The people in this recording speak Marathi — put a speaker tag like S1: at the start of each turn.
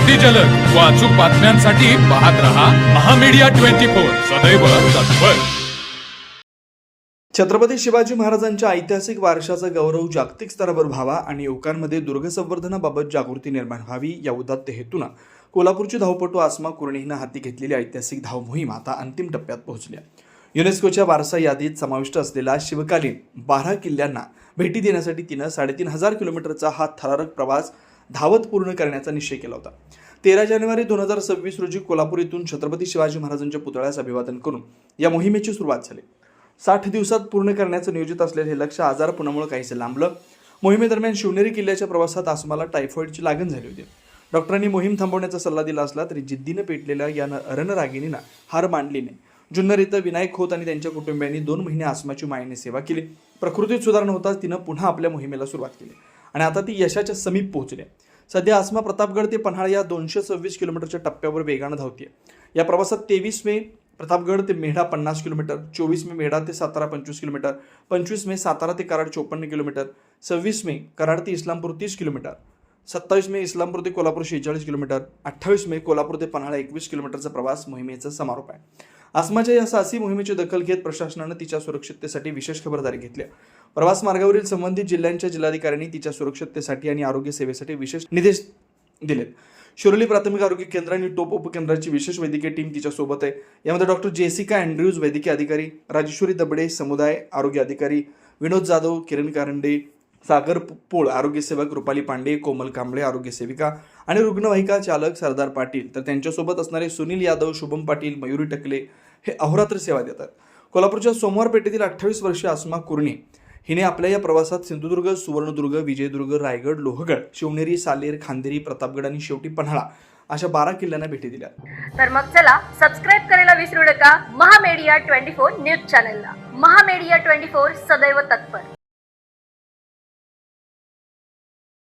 S1: अगदी जलद व अचूक बातम्यांसाठी पाहत रहा महामीडिया 24 सदैव तत्पर।
S2: छत्रपती शिवाजी महाराजांच्या ऐतिहासिक वारशाचा गौरव जागतिक स्तरावर व्हावा आणि युवकांमध्ये दुर्ग संवर्धनाबाबत जागृती निर्माण व्हावी या उदात्त हेतून कोल्हापूरची धावपटू आसमा कुर्णे हिनं हाती घेतलेली ऐतिहासिक धाव मोहीम आता अंतिम टप्प्यात पोहोचली आहे। युनेस्कोच्या वारसा यादीत समाविष्ट असलेल्या शिवकालीन 12 किल्ल्यांना भेटी देण्यासाठी तिनं 3,500 किलोमीटरचा हा थरारक प्रवास धावत पूर्ण करण्याचा निश्चय केला होता। 13 जानेवारी 2026 रोजी कोल्हापूर येथून छत्रपती शिवाजी महाराजांच्या पुतळ्यास अभिवादन करून या मोहिमेची सुरुवात झाली। 60 दिवसात पूर्ण करण्याचं नियोजित असलेले हे लक्ष्य आजारपणामुळे काहीसे लांबलं। मोहिमेदरम्यान शिवनेरी किल्ल्याच्या प्रवासात आसमाला टायफॉइडची लागण झाली होती। डॉक्टरांनी मोहीम थांबवण्याचा सल्ला दिला असला तरी जिद्दीने पेटलेल्या या रणरागिणीनं हार मानली नाही। जुन्नर इथं विनायक खोत आणि त्यांच्या कुटुंबियांनी 2 महिने आसमाची मायेने सेवा केली। प्रकृतीत सुधारणा होताच तिनं पुन्हा आपल्या मोहिमेला सुरुवात केली आणि आता ती यशाच्या समीप पोहोचली। सध्या आसमा प्रतापगड ते पन्हाळा या 226 किलोमीटरच्या टप्प्यावर वेगानं धावते। या प्रवासात 23 मे प्रतापगड ते मेढा 50 किलोमीटर, 24 मे मेढा ते सातारा 25 किलोमीटर, 25 मे सातारा ते कराड 54 किलोमीटर, 26 मे कराड ते इस्लामपूर 30 किलोमीटर, 27 मे इस्लामपूर ते कोल्हापूर 46 किलोमीटर, 28 मे कोल्हापूर ते पन्हाळा 21 किलोमीटरचा प्रवास मोहिमेचा समारोप आहे। आसमाच्या या साहसी मोहिमेची दखल घेत प्रशासनानं तिच्या सुरक्षिततेसाठी विशेष खबरदारी घेतली। प्रवास मार्गावरील संबंधित जिल्ह्यांच्या जिल्हाधिकाऱ्यांनी तिच्या सुरक्षिततेसाठी आणि आरोग्य सेवेसाठी विशेष निर्देश दिलेत। शिरोली प्राथमिक आरोग्य केंद्र आणि टोप उपकेंद्राची विशेष वैद्यकीय टीम तिच्या सोबत आहे। यामध्ये डॉक्टर जेसिका अँड्र्यूज वैद्यकीय अधिकारी, राजेश्वरी दबडे समुदाय आरोग्य अधिकारी, विनोद जाधव, किरण कारंडे, सागर पोळ आरोग्य सेवक, रुपाली पांडे, कोमल कांबळे आरोग्य सेविका आणि रुग्णवाहिका चालक सरदार पाटील, तर त्यांच्यासोबत असणारे सुनील यादव, शुभम पाटील, मयुरी टकले हे अहोरात्र सेवा देतात। कोल्हापूरच्या सोमवार पेठेतील 28 वर्षीय आसमा कुर्णे हिने आपल्या या प्रवासात सिंधुदुर्ग, सुवर्णदुर्ग, विजयदुर्ग, रायगड, लोहगड, शिवनेरी, सालेर, खांदेरी, प्रतापगड आणि शेवटी पन्हाळा अशा 12 किल्ल्यांना भेटी दिल्या।
S3: तर मग चला सबस्क्राईब करायला विसरू नका महामीडिया 24 न्यूज चॅनलला। महामीडिया 24 सदैव तत्पर।